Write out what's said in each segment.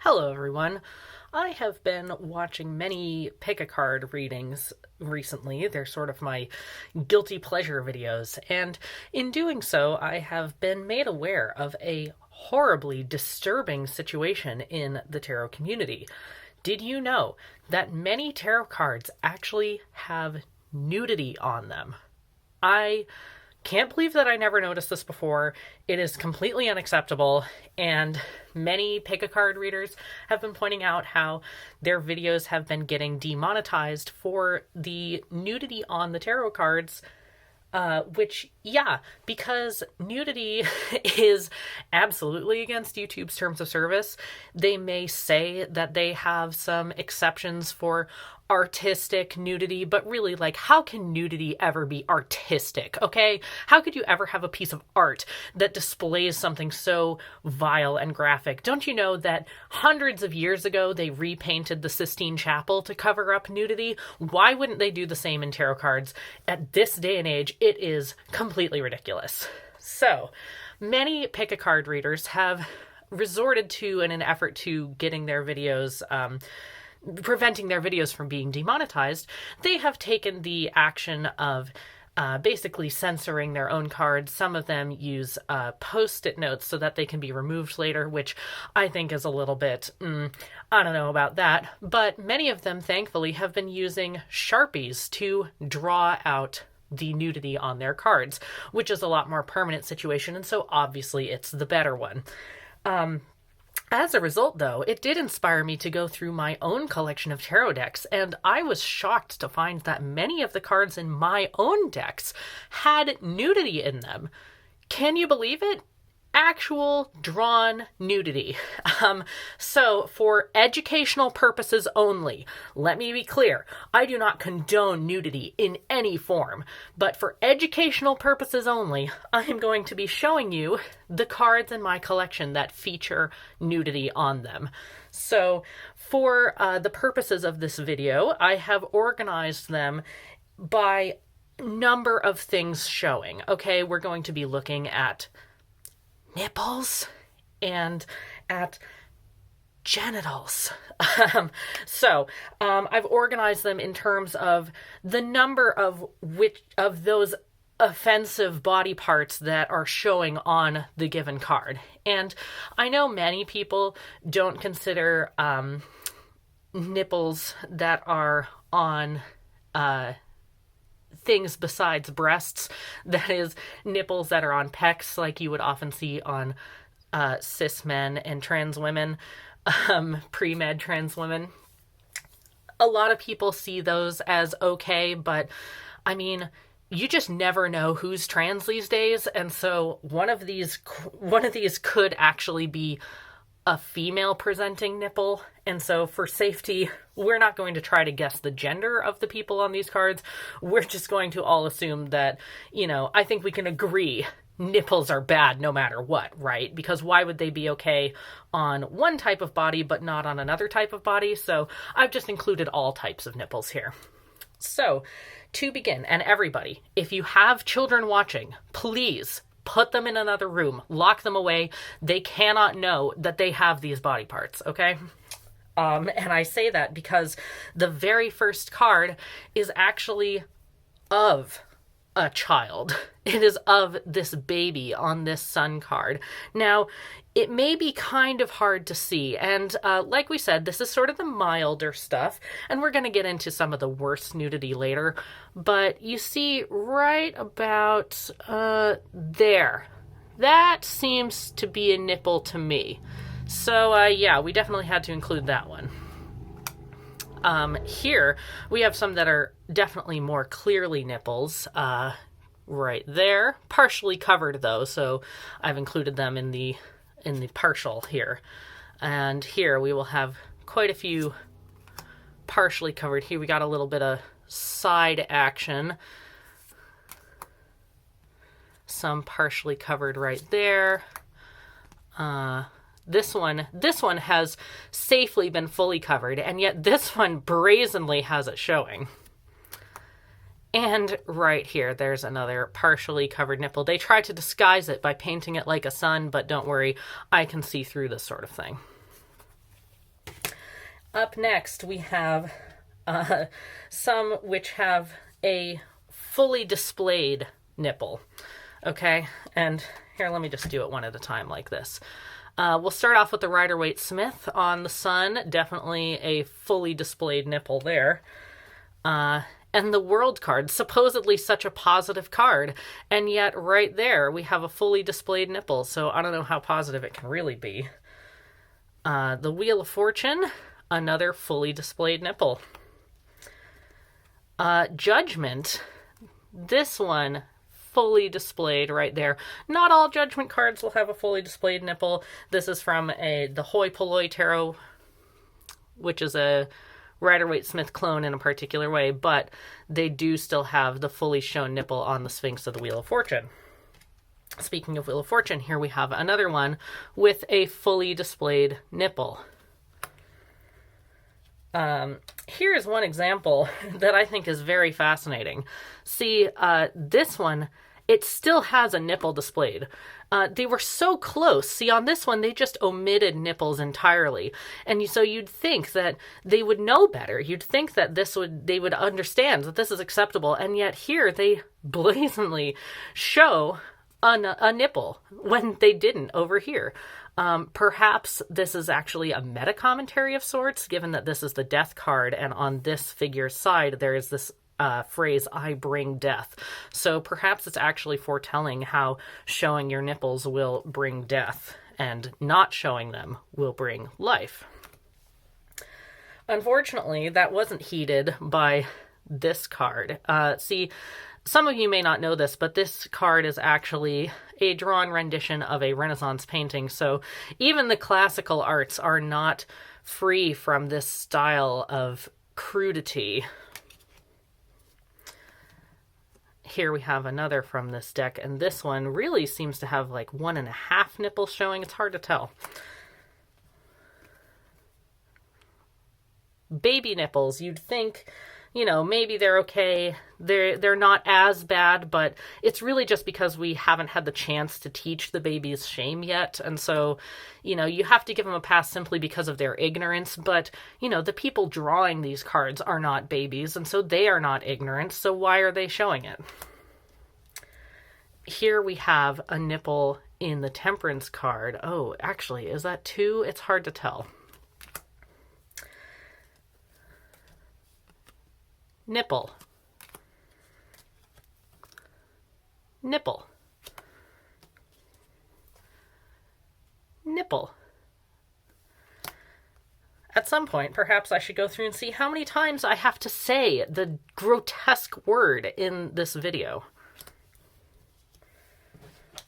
Hello everyone. I have been watching many pick-a-card readings recently. They're sort of my guilty pleasure videos, and in doing so, I have been made aware of a horribly disturbing situation in the tarot community. Did you know that many tarot cards actually have nudity on them? I can't believe that I never noticed this before. It is completely unacceptable, and many pick-a-card readers have been pointing out how their videos have been getting demonetized for the nudity on the tarot cards, because nudity is absolutely against YouTube's terms of service. They may say that they have some exceptions for artistic nudity, but really, how can nudity ever be artistic, okay? How could you ever have a piece of art that displays something so vile and graphic? Don't you know that hundreds of years ago they repainted the Sistine Chapel to cover up nudity? Why wouldn't they do the same in tarot cards? At this day and age, it is completely ridiculous. So, many pick-a-card readers have resorted to, in an effort to getting their videos, preventing their videos from being demonetized, they have taken the action of basically censoring their own cards. Some of them use post-it notes so that they can be removed later, which I think is a little bit, I don't know about that. But many of them, thankfully, have been using Sharpies to draw out the nudity on their cards, which is a lot more permanent situation, and so obviously it's the better one. As a result, though, it did inspire me to go through my own collection of tarot decks, and I was shocked to find that many of the cards in my own decks had nudity in them. Can you believe it? Actual drawn nudity. So for educational purposes only, let me be clear, I do not condone nudity in any form, but for educational purposes only, I am going to be showing you the cards in my collection that feature nudity on them. So for the purposes of this video, I have organized them by number of things showing. Okay, we're going to be looking at nipples and at genitals. I've organized them in terms of the number of those offensive body parts that are showing on the given card. And I know many people don't consider nipples that are on things besides breasts, that is, nipples that are on pecs, like you would often see on cis men and trans women, pre-med trans women. A lot of people see those as okay, but I mean, you just never know who's trans these days, and so one of these could actually be a female presenting nipple, and so for safety, we're not going to try to guess the gender of the people on these cards. We're just going to all assume that, I think we can agree nipples are bad no matter what, right? Because why would they be okay on one type of body but not on another type of body? So I've just included all types of nipples here. So to begin, and everybody, if you have children watching, please put them in another room, lock them away. They cannot know that they have these body parts, okay? And I say that because the very first card is actually of a child. It is of this baby on this sun card. Now, it may be kind of hard to see, and like we said, this is sort of the milder stuff, and we're going to get into some of the worst nudity later, but you see right about there. That seems to be a nipple to me. So, yeah, we definitely had to include that one. Here, we have some that are definitely more clearly nipples, right there. Partially covered, though, so I've included them in the partial here. And here, we will have quite a few partially covered. Here, we got a little bit of side action. Some partially covered right there. This one has safely been fully covered, and yet this one brazenly has it showing. And right here, there's another partially covered nipple. They try to disguise it by painting it like a sun, but don't worry, I can see through this sort of thing. Up next, we have some which have a fully displayed nipple. Okay, and here, let me just do it one at a time like this. We'll start off with the Rider-Waite Smith on the Sun. Definitely a fully displayed nipple there. And the World card, supposedly such a positive card, and yet right there we have a fully displayed nipple, so I don't know how positive it can really be. The Wheel of Fortune, another fully displayed nipple. Judgment, this one fully displayed right there. Not all Judgment cards will have a fully displayed nipple. This is from the Hoi Polloi Tarot, which is a Rider-Waite Smith clone in a particular way, but they do still have the fully shown nipple on the Sphinx of the Wheel of Fortune. Speaking of Wheel of Fortune, here we have another one with a fully displayed nipple. Here's one example that I think is very fascinating. See, this one, it still has a nipple displayed. They were so close. See, on this one, they just omitted nipples entirely. And so you'd think that they would know better. You'd think that they would understand that this is acceptable. And yet here they blatantly show a nipple when they didn't over here. Perhaps this is actually a meta commentary of sorts, given that this is the death card. And on this figure's side, there is this phrase, I bring death. So perhaps it's actually foretelling how showing your nipples will bring death and not showing them will bring life. Unfortunately, that wasn't heeded by this card. See, some of you may not know this, but this card is actually a drawn rendition of a Renaissance painting. So even the classical arts are not free from this style of crudity. Here we have another from this deck, and this one really seems to have like 1.5 nipples showing. It's hard to tell. Baby nipples, you'd think, you know, maybe they're okay. They're not as bad, but it's really just because we haven't had the chance to teach the babies shame yet. And so, you know, you have to give them a pass simply because of their ignorance. But, you know, the people drawing these cards are not babies, and so they are not ignorant. So why are they showing it? Here we have a nipple in the Temperance card. Oh, actually, is that 2? It's hard to tell. Nipple. Nipple. Nipple. At some point, perhaps I should go through and see how many times I have to say the grotesque word in this video.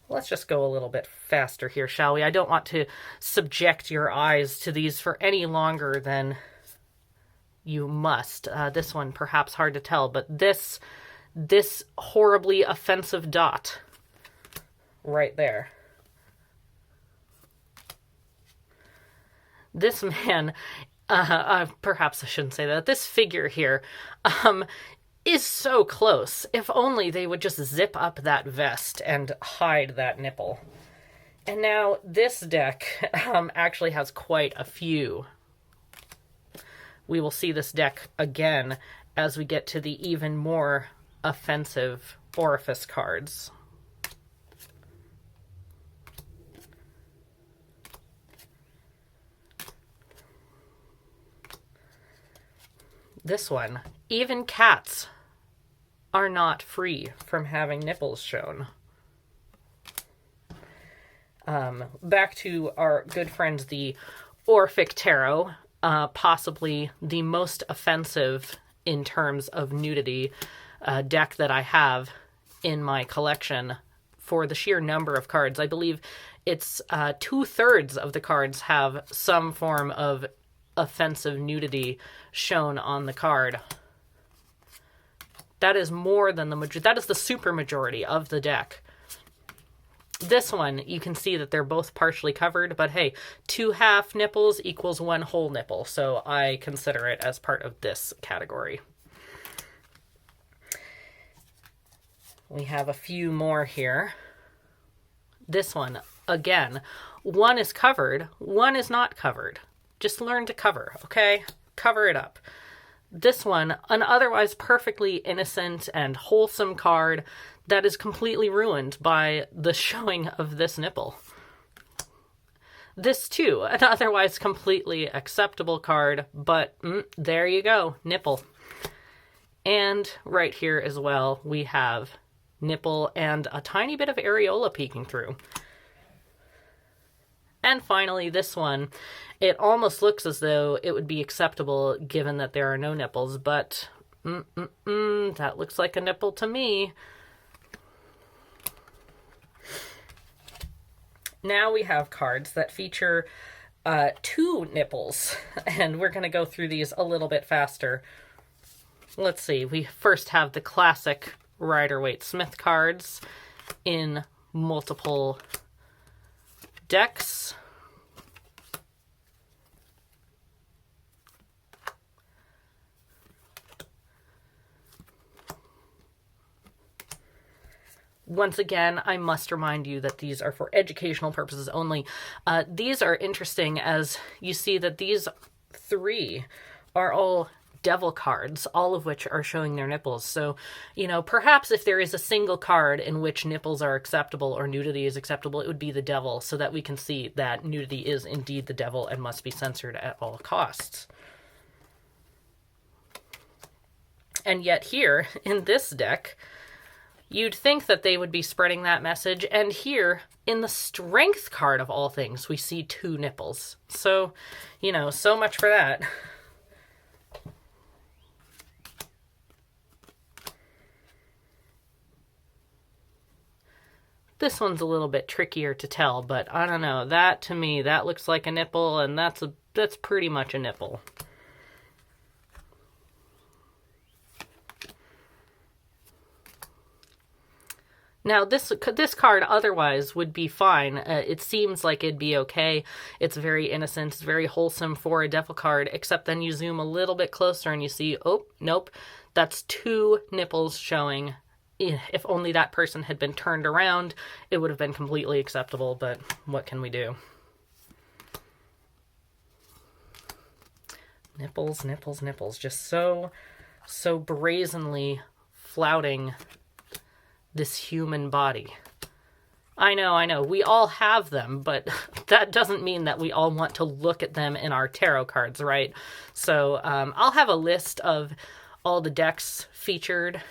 Let's just go a little bit faster here, shall we? I don't want to subject your eyes to these for any longer than you must. This one, perhaps hard to tell, but this horribly offensive dot right there. This man, perhaps I shouldn't say that, this figure here is so close. If only they would just zip up that vest and hide that nipple. And now this deck actually has quite a few. We will see this deck again as we get to the even more offensive orifice cards. This one, even cats are not free from having nipples shown. Back to our good friends, the Orphic Tarot, possibly the most offensive in terms of nudity deck that I have in my collection for the sheer number of cards. I believe it's 2/3 of the cards have some form of offensive nudity shown on the card. That is more than the majority. That is the super majority of the deck. This one, you can see that they're both partially covered, but hey, 2 half nipples equals 1 whole nipple, so I consider it as part of this category. We have a few more here. This one, again, one is covered, one is not covered. Just learn to cover, okay? cover it up. This one, an otherwise perfectly innocent and wholesome card that is completely ruined by the showing of this nipple. This too, an otherwise completely acceptable card, but there you go, nipple. And right here as well, we have nipple and a tiny bit of areola peeking through. And finally, this one, it almost looks as though it would be acceptable given that there are no nipples, but that looks like a nipple to me. Now we have cards that feature 2 nipples, and we're going to go through these a little bit faster. Let's see, we first have the classic Rider-Waite-Smith cards in multiple decks. Once again, I must remind you that these are for educational purposes only. These are interesting as you see that these 3 are all devil cards, all of which are showing their nipples. So, you know, perhaps if there is a single card in which nipples are acceptable or nudity is acceptable, it would be the devil, so that we can see that nudity is indeed the devil and must be censored at all costs. And yet here, in this deck, you'd think that they would be spreading that message, and here, in the strength card of all things, we see 2 nipples. So, you know, so much for that. This one's a little bit trickier to tell, but I don't know. That, to me, that looks like a nipple, and that's pretty much a nipple. Now, this card otherwise would be fine. It seems like it'd be okay. It's very innocent. It's very wholesome for a devil card, except then you zoom a little bit closer and you see, oh, nope, that's 2 nipples showing. If only that person had been turned around, it would have been completely acceptable, but what can we do? Nipples, nipples, nipples. Just so brazenly flouting this human body. I know, we all have them, but that doesn't mean that we all want to look at them in our tarot cards, right? So I'll have a list of all the decks featured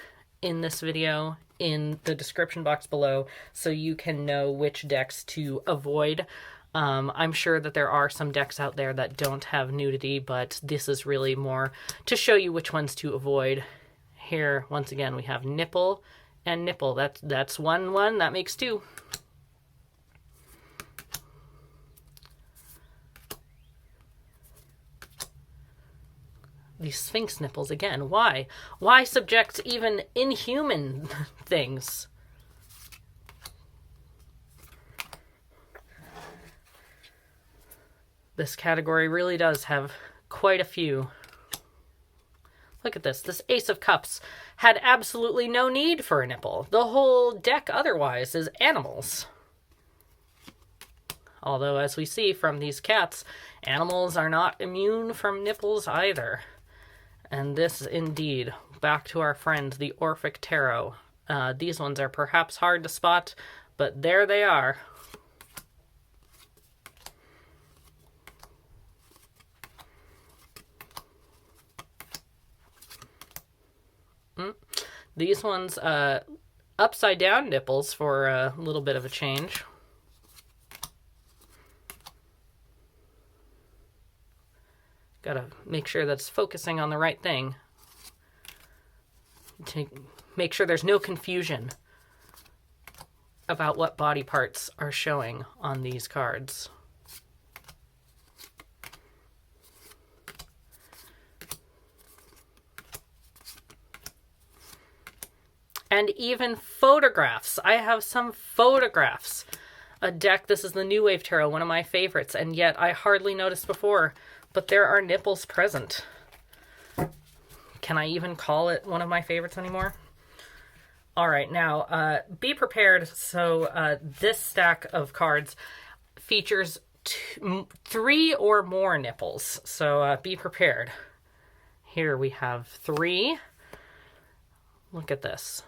in this video in the description box below, so you can know which decks to avoid. I'm sure that there are some decks out there that don't have nudity, but this is really more to show you which ones to avoid. Here, once again, we have nipple and nipple. That's one, that makes 2. These Sphinx nipples again. Why? Why subject even inhuman things? This category really does have quite a few. Look at this. This Ace of Cups had absolutely no need for a nipple. The whole deck otherwise is animals. Although, as we see from these cats, animals are not immune from nipples either. And this, indeed, back to our friend, the Orphic Tarot. These ones are perhaps hard to spot, but there they are. These ones, upside down nipples for a little bit of a change. Gotta make sure that's focusing on the right thing. To make sure there's no confusion about what body parts are showing on these cards. And even photographs. I have some photographs. A deck, this is the New Wave Tarot, one of my favorites, and yet I hardly noticed before. But there are nipples present. Can I even call it one of my favorites anymore? All right, now be prepared. So this stack of cards features 3 or more nipples. So be prepared. here we have 3. Look at this.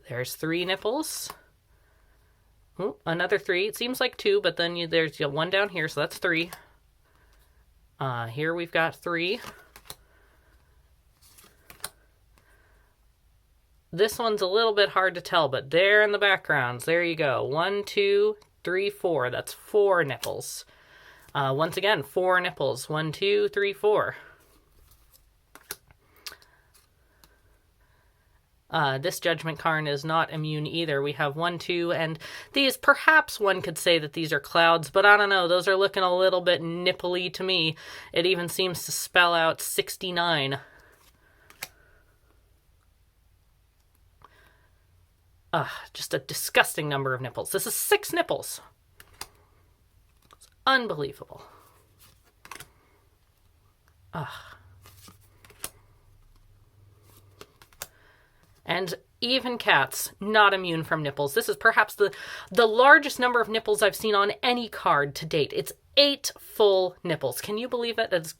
There's 3 nipples. Oh, another 3. It seems like 2, but then there's 1 down here, so that's 3. Here we've got 3. This one's a little bit hard to tell, but there in the backgrounds, there you go. 1, 2, 3, 4. That's 4 nipples. Once again, 4 nipples. 1, 2, 3, 4. This Judgment card is not immune either. We have 1, 2, and these, perhaps one could say that these are clouds, but I don't know. Those are looking a little bit nipply to me. It even seems to spell out 69. Just a disgusting number of nipples. This is 6 nipples. It's unbelievable. And even cats, not immune from nipples. This is perhaps the largest number of nipples I've seen on any card to date. It's 8 full nipples. Can you believe it?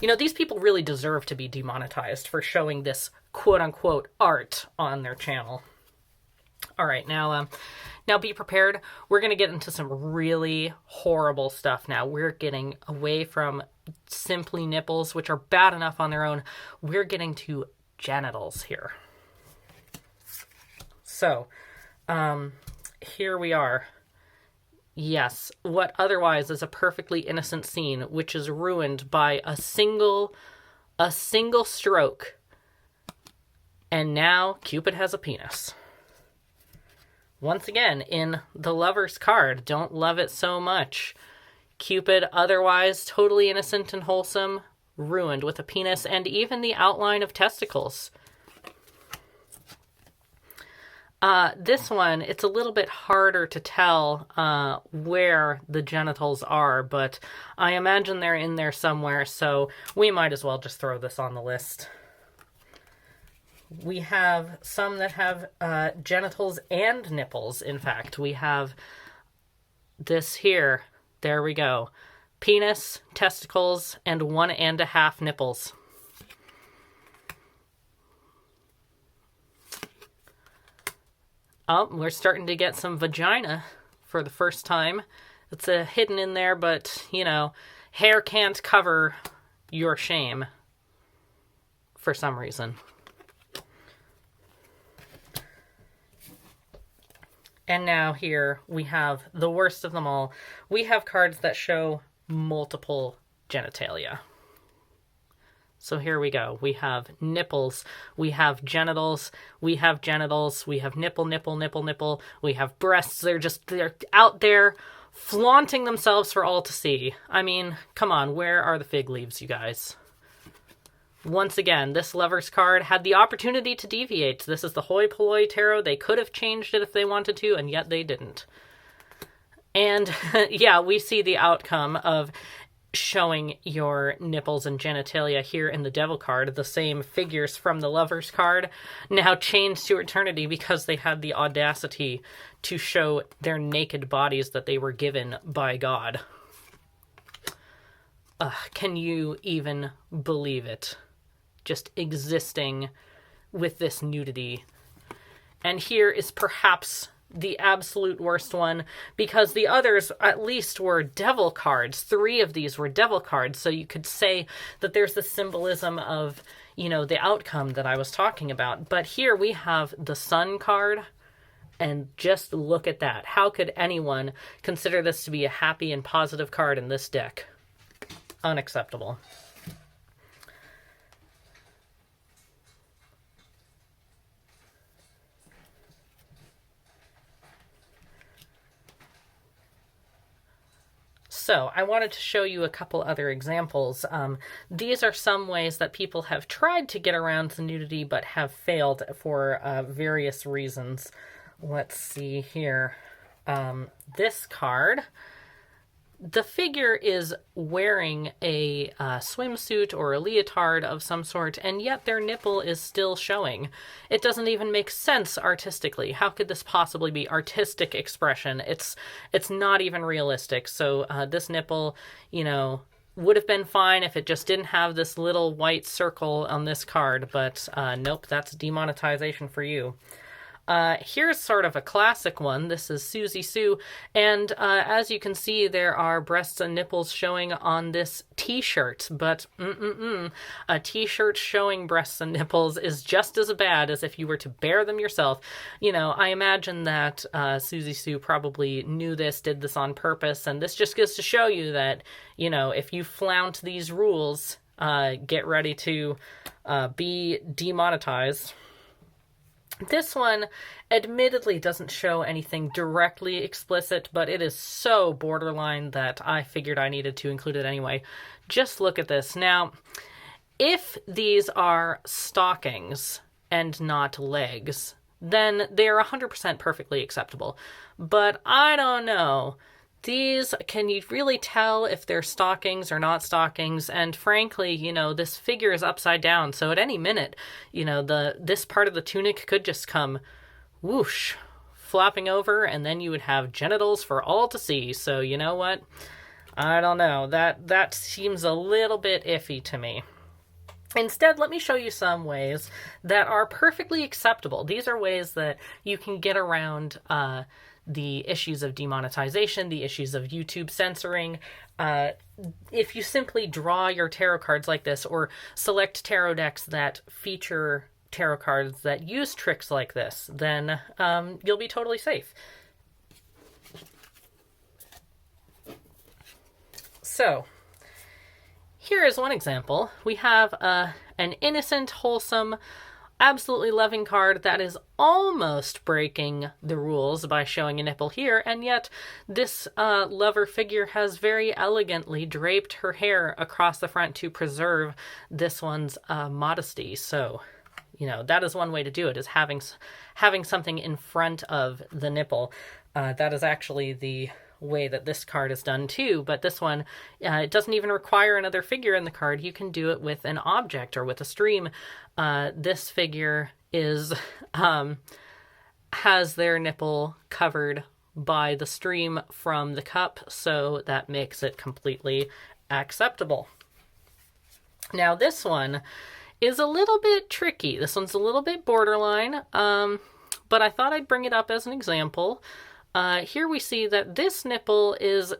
You know, these people really deserve to be demonetized for showing this quote-unquote art on their channel. All right, now be prepared. We're going to get into some really horrible stuff now. We're getting away from simply nipples, which are bad enough on their own. We're getting to genitals here. So, here we are. Yes, what otherwise is a perfectly innocent scene, which is ruined by a single stroke. And now Cupid has a penis. Once again, in the Lover's card, don't love it so much. Cupid, otherwise totally innocent and wholesome, ruined with a penis and even the outline of testicles. This one, it's a little bit harder to tell where the genitals are, but I imagine they're in there somewhere, so we might as well just throw this on the list. We have some that have genitals and nipples, in fact. We have this here. There we go. Penis, testicles, and 1.5 nipples. Oh, we're starting to get some vagina for the first time. It's hidden in there, but, you know, hair can't cover your shame for some reason. And now here we have the worst of them all. We have cards that show multiple genitalia. So here we go. We have nipples, we have genitals, we have genitals, we have nipple, nipple, nipple, nipple, we have breasts. They're out there flaunting themselves for all to see. I mean, come on, where are the fig leaves, you guys? Once again, this Lover's card had the opportunity to deviate. This is the Hoi Polloi Tarot. They could have changed it if they wanted to, and yet they didn't. And yeah, we see the outcome of showing your nipples and genitalia here in the Devil card. The same figures from the Lover's card now changed to eternity because they had the audacity to show their naked bodies that they were given by God. Can you even believe it? Just existing with this nudity. And here is perhaps the absolute worst one, because the others at least were devil cards. 3 of these were devil cards, so you could say that there's the symbolism of, you know, the outcome that I was talking about. But here we have the Sun card, and just look at that. How could anyone consider this to be a happy and positive card in this deck? Unacceptable. So I wanted to show you a couple other examples. These are some ways that people have tried to get around the nudity but have failed for various reasons. Let's see here. This card, the figure is wearing a swimsuit or a leotard of some sort, and yet their nipple is still showing. It doesn't even make sense artistically. How could this possibly be artistic expression? It's not even realistic. So this nipple, would have been fine if it just didn't have this little white circle on this card, but nope, that's demonetization for you. Here's sort of a classic one. This is Susie Sue, and as you can see, there are breasts and nipples showing on this t-shirt, but a t-shirt showing breasts and nipples is just as bad as if you were to bear them yourself. I imagine that Susie Sue probably knew this, did this on purpose, and this just goes to show you that, if you flout these rules, get ready to be demonetized. This one admittedly doesn't show anything directly explicit, but it is so borderline that I figured I needed to include it anyway. Just look at this. Now, if these are stockings and not legs, then they're 100% perfectly acceptable. But I don't know. These, can you really tell if they're stockings or not stockings? And frankly, this figure is upside down. So at any minute, this part of the tunic could just come whoosh, flopping over, and then you would have genitals for all to see. So you know what? I don't know. That seems a little bit iffy to me. Instead, let me show you some ways that are perfectly acceptable. These are ways that you can get around the issues of demonetization, the issues of YouTube censoring. If you simply draw your tarot cards like this, or select tarot decks that feature tarot cards that use tricks like this, then you'll be totally safe. So, here is one example. We have an innocent, wholesome, absolutely loving card that is almost breaking the rules by showing a nipple here, and yet this lover figure has very elegantly draped her hair across the front to preserve this one's modesty. So, that is one way to do it, is having something in front of the nipple. That is actually the way that this card is done too, but this one, it doesn't even require another figure in the card. You can do it with an object or with a stream. This figure has their nipple covered by the stream from the cup, so that makes it completely acceptable. Now this one is a little bit tricky. This one's a little bit borderline, but I thought I'd bring it up as an example. Here we see that this nipple is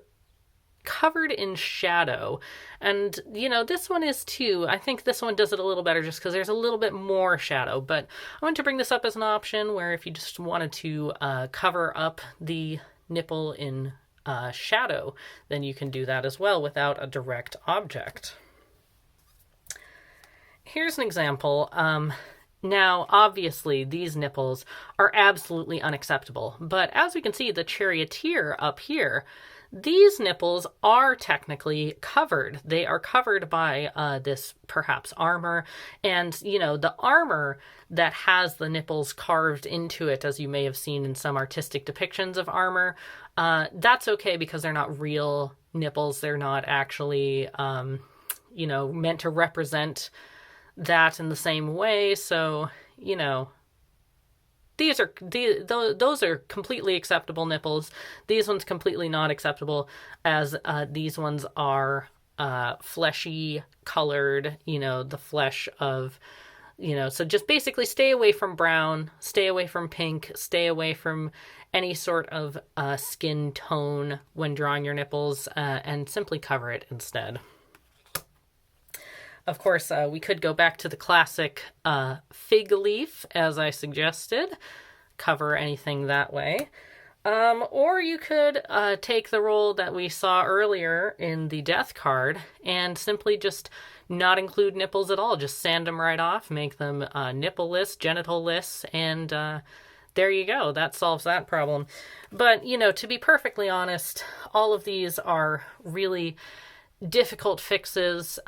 covered in shadow, and this one is too. I think this one does it a little better just because there's a little bit more shadow, but I want to bring this up as an option where if you just wanted to cover up the nipple in shadow, then you can do that as well without a direct object. Here's an example. Now, obviously, these nipples are absolutely unacceptable, but as we can see, the charioteer up here, these nipples are technically covered. They are covered by this perhaps armor, and the armor that has the nipples carved into it, as you may have seen in some artistic depictions of armor, that's okay because they're not real nipples. They're not actually meant to represent that in the same way. So those are completely acceptable nipples. These ones completely not acceptable, as these ones are fleshy colored, the flesh of, so just basically stay away from brown, stay away from pink, stay away from any sort of skin tone when drawing your nipples, and simply cover it instead. Of course, we could go back to the classic fig leaf, as I suggested, cover anything that way. Or you could take the role that we saw earlier in the death card and simply just not include nipples at all. Just sand them right off, make them nipple-less, genital-less, and there you go. That solves that problem. But, to be perfectly honest, all of these are really difficult fixes.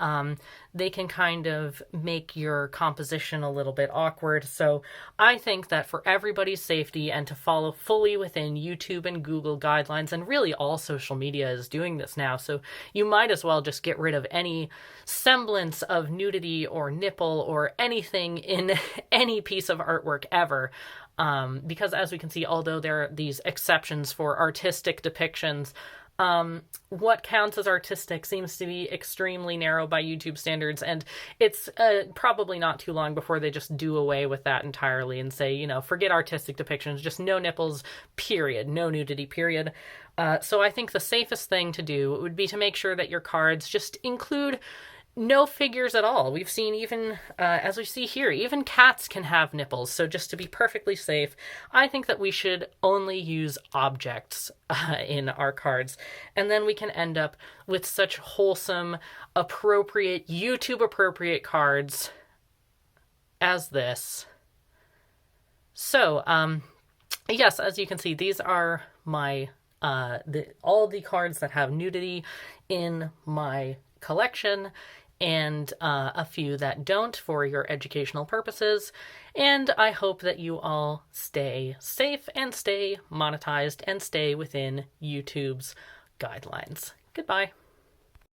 They can kind of make your composition a little bit awkward. So I think that for everybody's safety and to follow fully within YouTube and Google guidelines, and really all social media is doing this now, so you might as well just get rid of any semblance of nudity or nipple or anything in any piece of artwork ever. Because as we can see, although there are these exceptions for artistic depictions, what counts as artistic seems to be extremely narrow by YouTube standards, and it's probably not too long before they just do away with that entirely and say, you know, forget artistic depictions, just no nipples, period, no nudity, period. So I think the safest thing to do would be to make sure that your cards just include no figures at all. We've seen even, as we see here, even cats can have nipples. So just to be perfectly safe, I think that we should only use objects in our cards. And then we can end up with such wholesome, appropriate, YouTube-appropriate cards as this. So, yes, as you can see, these are my, all the cards that have nudity in my collection, and a few that don't for your educational purposes. And I hope that you all stay safe and stay monetized and stay within YouTube's guidelines. Goodbye.